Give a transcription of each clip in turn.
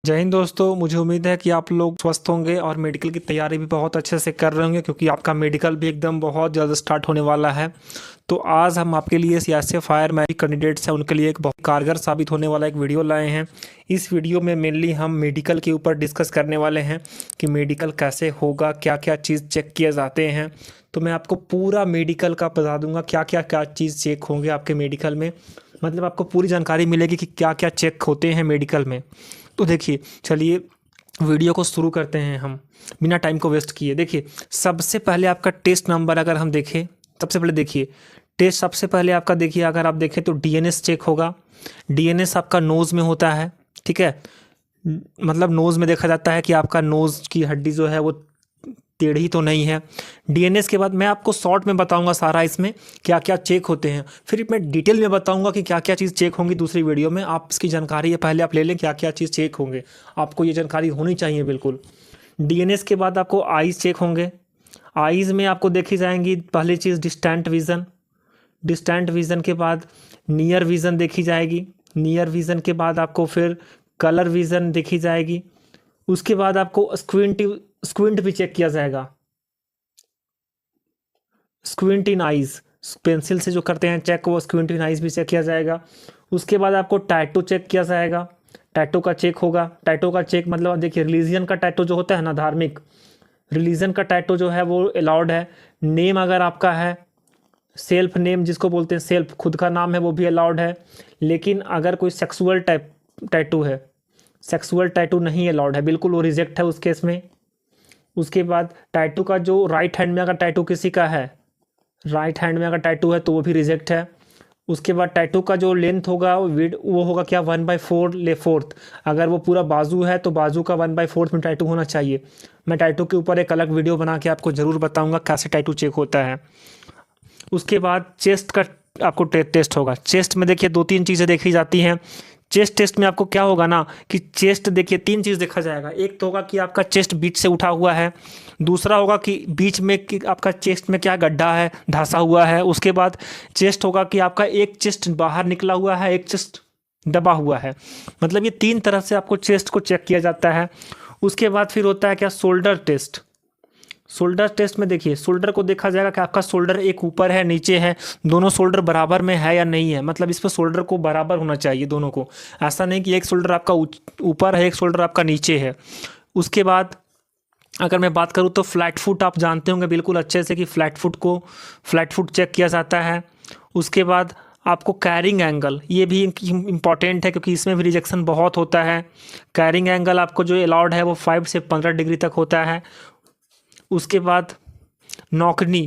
जय हिंद दोस्तों। मुझे उम्मीद है कि आप लोग स्वस्थ होंगे और मेडिकल की तैयारी भी बहुत अच्छे से कर रहे होंगे, क्योंकि आपका मेडिकल भी एकदम बहुत जल्द स्टार्ट होने वाला है। तो आज हम आपके लिए सीएसए-फायर में कैंडिडेट्स हैं उनके लिए एक बहुत कारगर साबित होने वाला एक वीडियो लाए हैं। इस वीडियो में मेनली हम मेडिकल के ऊपर डिस्कस करने वाले हैं कि मेडिकल कैसे होगा, क्या क्या चीज़ चेक किए जाते हैं। तो मैं आपको पूरा मेडिकल का बता दूंगा क्या क्या क्या चीज़ चेक होंगे आपके मेडिकल में। मतलब आपको पूरी जानकारी मिलेगी कि क्या क्या चेक होते हैं मेडिकल में। तो देखिए, चलिए वीडियो को शुरू करते हैं हम बिना टाइम को वेस्ट किए। देखिए, सबसे पहले आपका टेस्ट नंबर अगर हम देखें, सबसे पहले देखिए टेस्ट, सबसे पहले आपका देखिए, अगर आप देखें तो डीएनएस चेक होगा। डीएनएस आपका नोज़ में होता है, ठीक है। मतलब नोज़ में देखा जाता है कि आपका नोज़ की हड्डी जो है वो टेढ़ी तो नहीं है। डीएनएस के बाद मैं आपको शॉर्ट में बताऊंगा सारा इसमें क्या क्या चेक होते हैं, फिर मैं डिटेल में बताऊंगा कि क्या क्या चीज़ चेक होंगी दूसरी वीडियो में। आप इसकी जानकारी है पहले आप ले लें क्या क्या चीज़ चेक होंगे, आपको ये जानकारी होनी चाहिए बिल्कुल। डीएनएस के बाद आपको आईज़ चेक होंगे। आईज़ में आपको देखी जाएंगी पहली चीज़ डिस्टेंट विज़न। डिस्टेंट विज़न के बाद नियर विज़न देखी जाएगी। नियर विज़न के बाद आपको फिर कलर विज़न देखी जाएगी। उसके बाद आपको स्क्विंट भी चेक किया जाएगा। स्क्विंट इन आइज, पेंसिल से जो करते हैं चेक, वो स्क्विंट इन आइज भी चेक किया जाएगा। उसके बाद आपको टैटू चेक किया जाएगा। टैटू का चेक होगा। टैटू का चेक मतलब देखिए, रिलीजन का टैटू जो होता है ना, धार्मिक रिलीजन का टैटू जो है वो अलाउड है। नेम अगर आपका है, सेल्फ नेम जिसको बोलते हैं, सेल्फ खुद का नाम है, वो भी अलाउड है। लेकिन अगर कोई सेक्सुअल टाइप टैटू है, सेक्सुअल टैटू नहीं अलाउड है, बिल्कुल वो रिजेक्ट है उस केस में। उसके बाद टैटू का जो राइट हैंड में अगर टैटू किसी का है, राइट हैंड में अगर टैटू है तो वो भी रिजेक्ट है। उसके बाद टैटू का जो लेंथ होगा विड वो होगा क्या, 1/4 ले फोर्थ। अगर वो पूरा बाजू है तो बाजू का 1/4 में टैटू होना चाहिए। मैं टैटू के ऊपर एक अलग वीडियो बना के आपको ज़रूर बताऊंगा कैसे टैटू चेक होता है। उसके बाद चेस्ट का आपको टेस्ट होगा। चेस्ट में देखिए दो तीन चीज़ें देखी जाती हैं। चेस्ट टेस्ट में आपको क्या होगा ना कि चेस्ट देखिए तीन चीज़ देखा जाएगा। एक तो होगा कि आपका चेस्ट बीच से उठा हुआ है। दूसरा होगा कि बीच में कि आपका चेस्ट में क्या गड्ढा है, धंसा हुआ है। उसके बाद चेस्ट होगा कि आपका एक चेस्ट बाहर निकला हुआ है, एक चेस्ट दबा हुआ है। मतलब ये तीन तरह से आपको चेस्ट को चेक किया जाता है। उसके बाद फिर होता है क्या, शोल्डर टेस्ट। शोल्डर टेस्ट में देखिए, शोल्डर को देखा जाएगा कि आपका शोल्डर एक ऊपर है नीचे है, दोनों शोल्डर बराबर में है या नहीं है। मतलब इस पर शोल्डर को बराबर होना चाहिए दोनों को, ऐसा नहीं कि एक शोल्डर आपका ऊपर है एक शोल्डर आपका नीचे है। उसके बाद अगर मैं बात करूँ तो फ्लैट फुट, आप जानते होंगे बिल्कुल अच्छे से कि फ्लैट फुट चेक किया जाता है। उसके बाद आपको कैरिंग एंगल, ये भी इम्पॉर्टेंट है क्योंकि इसमें भी रिजेक्शन बहुत होता है। कैरिंग एंगल आपको जो अलाउड है वो 5 से 15 डिग्री तक होता है। उसके बाद नौकनी,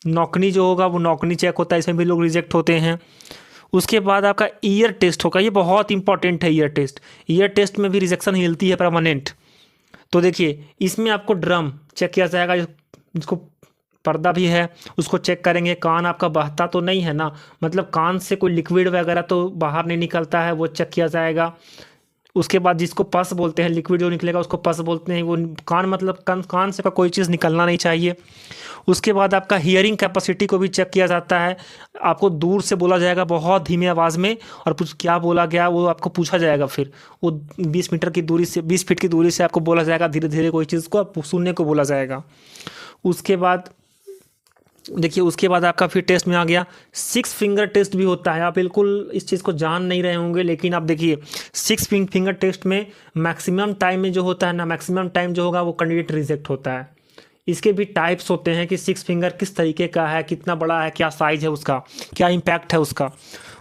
नौकनी जो होगा वो नौकनी चेक होता है, इसमें भी लोग रिजेक्ट होते हैं। उसके बाद आपका ईयर टेस्ट होगा, ये बहुत इंपॉर्टेंट है ईयर टेस्ट। ईयर टेस्ट में भी रिजेक्शन हिलती है परमानेंट। तो देखिए इसमें आपको ड्रम चेक किया जाएगा, जिसको पर्दा भी है उसको चेक करेंगे। कान आपका बहता तो नहीं है ना, मतलब कान से कोई लिक्विड वगैरह तो बाहर नहीं निकलता है, वो चेक किया जाएगा। उसके बाद जिसको पस बोलते हैं, लिक्विड जो निकलेगा उसको पस बोलते हैं। वो कान मतलब कान से का कोई चीज़ निकलना नहीं चाहिए। उसके बाद आपका हियरिंग कैपेसिटी को भी चेक किया जाता है। आपको दूर से बोला जाएगा बहुत धीमी आवाज़ में, और क्या बोला गया वो आपको पूछा जाएगा। फिर वो 20 मीटर की दूरी से, 20 फीट की दूरी से आपको बोला जाएगा, धीरे धीरे कोई चीज़ को आपको सुनने को बोला जाएगा। उसके बाद देखिए, उसके बाद आपका फिर टेस्ट में आ गया 6 फिंगर टेस्ट भी होता है। आप बिल्कुल इस चीज़ को जान नहीं रहे होंगे, लेकिन आप देखिए 6 फिंगर टेस्ट में मैक्सिमम टाइम में जो होता है ना, मैक्सिमम टाइम जो होगा वो कैंडिडेट रिजेक्ट होता है। इसके भी टाइप्स होते हैं कि 6 फिंगर किस तरीके का है, कितना बड़ा है, क्या साइज है उसका, क्या इम्पैक्ट है उसका।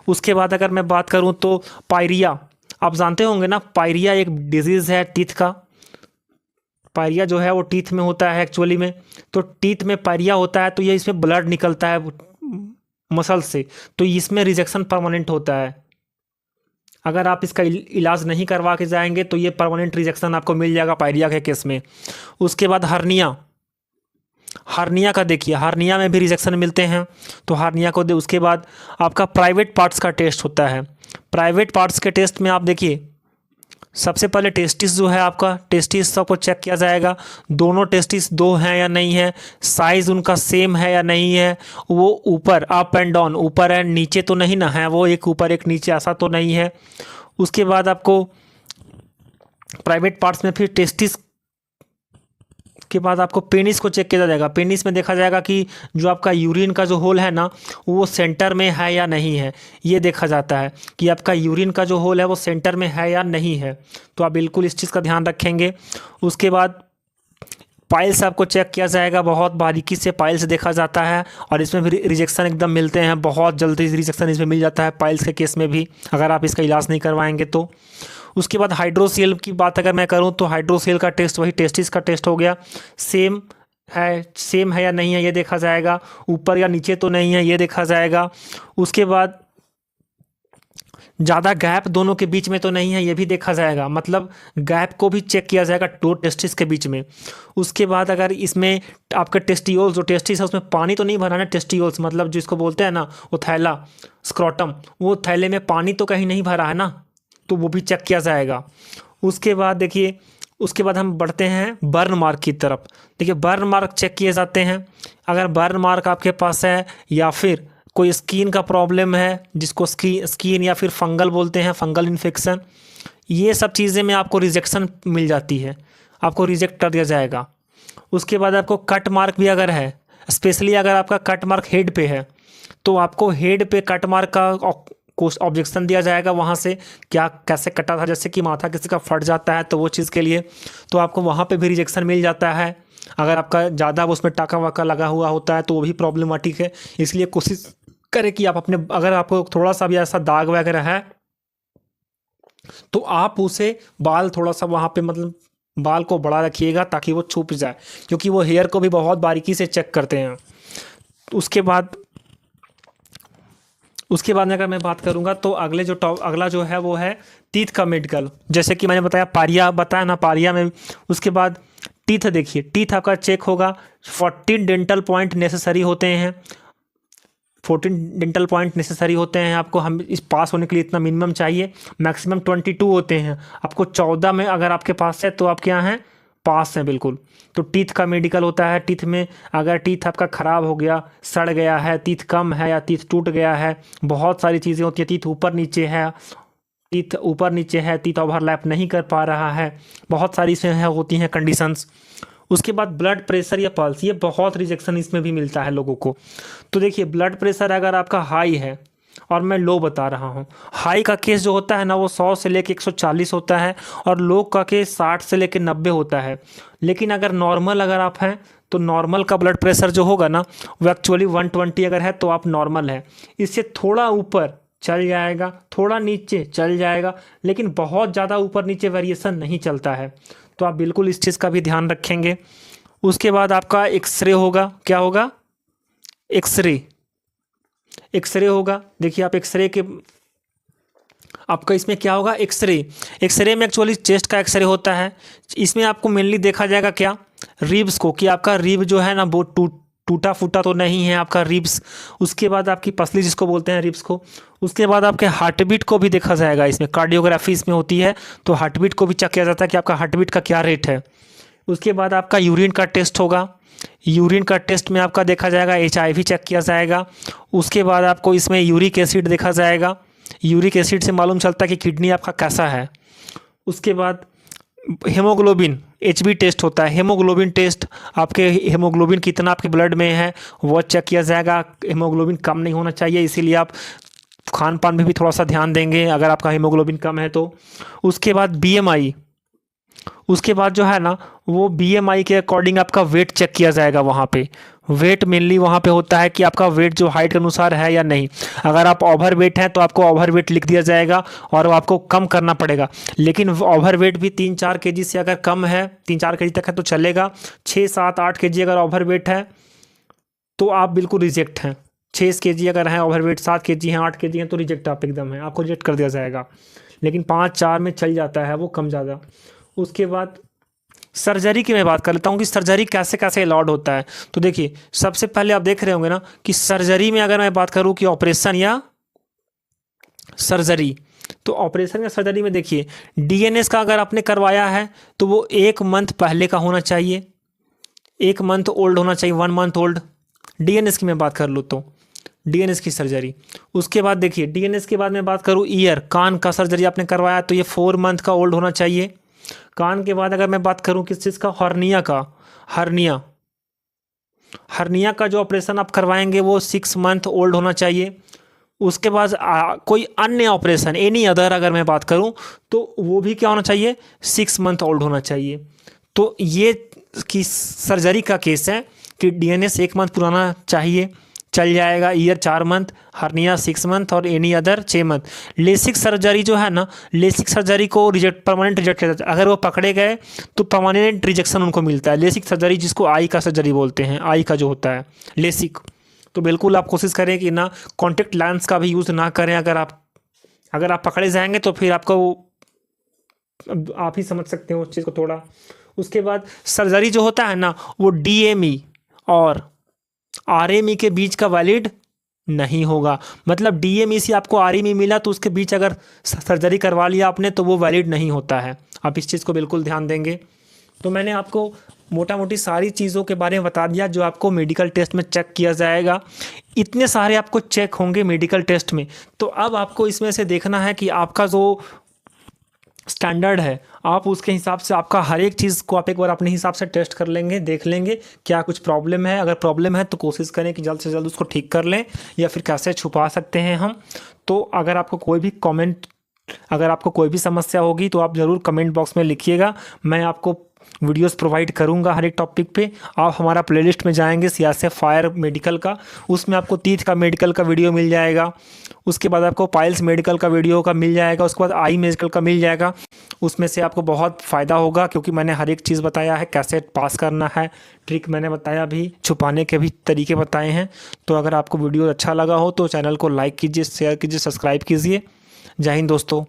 उसके बाद अगर मैं बात करूँ तो पायरिया, आप जानते होंगे ना, पायरिया एक डिजीज़ है टीथ का। पायरिया जो है वो टीथ में होता है एक्चुअली में। तो टीथ में पायरिया होता है तो ये इसमें ब्लड निकलता है मसल से, तो इसमें रिजेक्शन परमानेंट होता है। अगर आप इसका इलाज नहीं करवा के जाएंगे तो ये परमानेंट रिजेक्शन आपको मिल जाएगा पायरिया के केस में। उसके बाद हर्निया, हार्निया का देखिए, हार्निया में भी रिजेक्शन मिलते हैं, तो हार्निया को दे। उसके बाद आपका प्राइवेट पार्ट्स का टेस्ट होता है। प्राइवेट पार्ट्स के टेस्ट में आप देखिए, सबसे पहले टेस्टिस जो है आपका, टेस्टिस सबको चेक किया जाएगा। दोनों टेस्टिस दो हैं या नहीं है, साइज़ उनका सेम है या नहीं है, वो ऊपर अप एंड डाउन, ऊपर एंड नीचे तो नहीं ना है, वो एक ऊपर एक नीचे ऐसा तो नहीं है। उसके बाद आपको प्राइवेट पार्ट्स में फिर टेस्टिस के बाद आपको पेनिस को चेक किया जाएगा। पेनिस में देखा जाएगा कि जो आपका यूरिन का जो होल है ना वो सेंटर में है या नहीं है, ये देखा जाता है कि आपका यूरिन का जो होल है वो सेंटर में है या नहीं है। तो आप बिल्कुल इस चीज़ का ध्यान रखेंगे। उसके बाद पाइल्स आपको चेक किया जाएगा, बहुत बारीकी से पाइल्स देखा जाता है और इसमें भी रिजेक्शन एकदम मिलते हैं, बहुत जल्दी रिजेक्शन इसमें मिल जाता है पाइल्स के केस में भी, अगर आप इसका इलाज नहीं करवाएंगे तो। उसके बाद हाइड्रोसील की बात अगर मैं करूं तो हाइड्रोसील का टेस्ट वही टेस्टिस का टेस्ट हो गया, सेम है या नहीं है ये देखा जाएगा, ऊपर या नीचे तो नहीं है ये देखा जाएगा। उसके बाद ज़्यादा गैप दोनों के बीच में तो नहीं है ये भी देखा जाएगा, मतलब गैप को भी चेक किया जाएगा दो टेस्टिस के बीच में। उसके बाद अगर इसमें आपका टेस्टियोल्स जो टेस्टिस है उसमें पानी तो नहीं भरा ना, टेस्टियोल्स मतलब जिसको बोलते हैं ना वो थैला स्क्रोटम, वो थैले में पानी तो कहीं नहीं भरा है ना, तो वो भी चेक किया जाएगा। उसके बाद देखिए, उसके बाद हम बढ़ते हैं बर्न मार्क की तरफ। देखिए बर्न मार्क चेक किए जाते हैं, अगर बर्न मार्क आपके पास है या फिर कोई स्किन का प्रॉब्लम है जिसको स्किन या फिर फंगल बोलते हैं, फंगल इन्फेक्शन, ये सब चीज़ें में आपको रिजेक्शन मिल जाती है, आपको रिजेक्ट कर दिया जाएगा। उसके बाद आपको कट मार्क भी अगर है, स्पेशली अगर आपका कट मार्क हेड पे है तो आपको हेड पे कट मार्क का ऑब्जेक्शन दिया जाएगा, वहाँ से क्या कैसे कटा था, जैसे कि माथा किसी का फट जाता है तो वो चीज़ के लिए तो आपको वहाँ पे भी रिजेक्शन मिल जाता है। अगर आपका ज़्यादा उसमें टाका वाका लगा हुआ होता है तो वो भी प्रॉब्लमेटिक है, इसलिए कोशिश करें कि आप अपने, अगर आपको थोड़ा सा भी ऐसा दाग वगैरह है तो आप उसे बाल थोड़ा सा वहाँ पे मतलब बाल को बढ़ा रखिएगा ताकि वो छुप जाए, क्योंकि वो हेयर को भी बहुत बारीकी से चेक करते हैं। उसके बाद अगर मैं बात करूंगा तो अगला जो है वो है टीथ का मेडिकल, जैसे कि मैंने बताया पारिया बताया ना, पारिया में। उसके बाद टीथ, देखिए टीथ आपका चेक होगा, 14 डेंटल पॉइंट नेसेसरी होते हैं, 14 डेंटल पॉइंट नेसेसरी होते हैं आपको, हम इस पास होने के लिए इतना मिनिमम चाहिए, मैक्सिमम 22 होते हैं, आपको 14 में अगर आपके पास है तो आप क्या हैं, पास हैं बिल्कुल। तो टीथ का मेडिकल होता है, टीथ में अगर टीथ आपका ख़राब हो गया, सड़ गया है, टीथ कम है या टीथ टूट गया है, बहुत सारी चीज़ें होती हैं, टीथ ऊपर नीचे है, टीथ ऊपर नीचे है, टीथ ओवरलैप नहीं कर पा रहा है, बहुत सारी इसमें होती हैं कंडीशंस। उसके बाद ब्लड प्रेशर या पल्स, ये बहुत रिजेक्शन इसमें भी मिलता है लोगों को। तो देखिए ब्लड प्रेशर अगर आपका हाई है और मैं लो बता रहा हूँ, हाई का केस जो होता है ना वो 100 से लेके 140 होता है और लो का केस 60 से लेके 90 होता है। लेकिन अगर नॉर्मल अगर आप हैं तो नॉर्मल का ब्लड प्रेशर जो होगा ना वो एक्चुअली 120 अगर है तो आप नॉर्मल है, इससे थोड़ा ऊपर चल जाएगा, थोड़ा नीचे चल जाएगा, लेकिन बहुत ज़्यादा ऊपर नीचे वेरिएशन नहीं चलता है, तो आप बिल्कुल इस चीज़ का भी ध्यान रखेंगे। उसके बाद आपका एक्सरे होगा, क्या होगा, एक्सरे होगा। देखिए आप एक्सरे के, आपका इसमें क्या होगा, एक्सरे में एक्चुअली चेस्ट का एक्सरे होता है, इसमें आपको मेनली देखा जाएगा क्या, रिब्स को, कि आपका रिब जो है ना वो टूटा फूटा तो नहीं है आपका रिब्स। उसके बाद आपकी पसली जिसको बोलते हैं रिब्स को। उसके बाद आपके हार्ट बीट को भी देखा जाएगा, इसमें कार्डियोग्राफी इसमें होती है तो हार्ट बीट को भी चेक किया जाता है कि आपका हार्ट बीट का क्या रेट है। उसके बाद आपका यूरिन का टेस्ट होगा, यूरिन का टेस्ट में आपका देखा जाएगा HIV चेक किया जाएगा। उसके बाद आपको इसमें यूरिक एसिड देखा जाएगा, यूरिक एसिड से मालूम चलता है कि किडनी आपका कैसा है। उसके बाद हेमोग्लोबिन HB टेस्ट होता है, हेमोग्लोबिन टेस्ट, आपके हेमोग्लोबिन कितना आपके ब्लड में है वो चेक किया जाएगा, हेमोग्लोबिन कम नहीं होना चाहिए, इसीलिए आप खान पान में भी थोड़ा सा ध्यान देंगे अगर आपका हेमोग्लोबिन कम है तो। उसके बाद BMI, उसके बाद जो है ना वो BMI के अकॉर्डिंग आपका वेट चेक किया जाएगा, वहाँ पे वेट मेनली वहाँ पे होता है कि आपका वेट जो हाइट के अनुसार है या नहीं। अगर आप ओवर वेट हैं तो आपको ओवर वेट लिख दिया जाएगा और आपको कम करना पड़ेगा, लेकिन ओवर वेट भी 3-4 kg से अगर कम है, 3-4 kg तक है तो चलेगा, 6-7-8 kg अगर ओवर वेट है तो आप बिल्कुल रिजेक्ट हैं। 6 kg अगर हैं ओवर वेट, 7 kg हैं, 8 kg हैं तो रिजेक्ट आप एकदम है, आपको रिजेक्ट कर दिया जाएगा, लेकिन 5-4 में चल जाता है वो कम ज़्यादा। उसके बाद सर्जरी की मैं बात कर लेता हूँ कि सर्जरी कैसे कैसे अलाउड होता है। तो देखिए सबसे पहले आप देख रहे होंगे ना कि सर्जरी में अगर मैं बात करूँ कि ऑपरेशन या सर्जरी, तो ऑपरेशन या सर्जरी में देखिए DNS का अगर आपने करवाया है तो वो 1 मंथ पहले का होना चाहिए, 1 मंथ ओल्ड होना चाहिए, 1 मंथ ओल्ड। DNS की मैं बात कर लूँ तो DNS की सर्जरी। उसके बाद देखिए DNS के बाद मैं बात करूँ ईयर, कान का सर्जरी आपने करवाया तो ये 4 मंथ का ओल्ड होना चाहिए। कान के बाद अगर मैं बात करूँ किस चीज़ का, हर्निया का, हर्निया का जो ऑपरेशन आप करवाएंगे वो 6 मंथ ओल्ड होना चाहिए। उसके बाद कोई अन्य ऑपरेशन, एनी अदर अगर मैं बात करूं तो वो भी क्या होना चाहिए, 6 मंथ ओल्ड होना चाहिए। तो ये कि सर्जरी का केस है कि डीएनएस 1 मंथ पुराना चाहिए, चल जाएगा, ईयर 4 मंथ, हर्निया 6 मंथ और any other 6 month. LASIK surgery जो है ना, लेसिक सर्जरी को परमानेंट रिजेक्ट किया जाता है। अगर वो पकड़े गए तो परमानेंट रिजेक्शन उनको मिलता है। लेसिक सर्जरी जिसको आई का सर्जरी बोलते हैं, आई का जो होता है लेसिक। तो बिल्कुल आप कोशिश करें कि ना कॉन्टेक्ट लेंस का भी यूज़ ना करें। अगर आप पकड़े जाएंगे तो फिर आपको आप ही समझ सकते हो उस चीज़ को थोड़ा। उसके बाद सर्जरी जो होता है ना वो डीएमई और आरएमई के बीच का वैलिड नहीं होगा। मतलब डीएमई से आपको आरएमई मिला तो उसके बीच अगर सर्जरी करवा लिया आपने तो वो वैलिड नहीं होता है। आप इस चीज़ को बिल्कुल ध्यान देंगे। तो मैंने आपको मोटा मोटी सारी चीज़ों के बारे में बता दिया जो आपको मेडिकल टेस्ट में चेक किया जाएगा। इतने सारे आपको चेक होंगे मेडिकल टेस्ट में। तो अब आपको इसमें से देखना है कि आपका जो स्टैंडर्ड है आप उसके हिसाब से आपका हर एक चीज़ को आप एक बार अपने हिसाब से टेस्ट कर लेंगे, देख लेंगे क्या कुछ प्रॉब्लम है। अगर प्रॉब्लम है तो कोशिश करें कि जल्द से जल्द उसको ठीक कर लें या फिर कैसे छुपा सकते हैं हम। तो अगर आपको कोई भी समस्या होगी तो आप ज़रूर कमेंट बॉक्स में लिखिएगा। मैं आपको वीडियोस प्रोवाइड करूंगा हर एक टॉपिक पे। आप हमारा प्लेलिस्ट में जाएंगे सीएसएफ फायर मेडिकल का, उसमें आपको तीत का मेडिकल का वीडियो मिल जाएगा। उसके बाद आपको पाइल्स मेडिकल का वीडियो का मिल जाएगा। उसके बाद आई मेडिकल का मिल जाएगा। उसमें से आपको बहुत फ़ायदा होगा क्योंकि मैंने हर एक चीज़ बताया है, कैसे पास करना है, ट्रिक मैंने बताया भी, छुपाने के भी तरीके बताए हैं। तो अगर आपको वीडियो अच्छा लगा हो तो चैनल को लाइक कीजिए, शेयर कीजिए, सब्सक्राइब कीजिए। जय हिंद दोस्तों।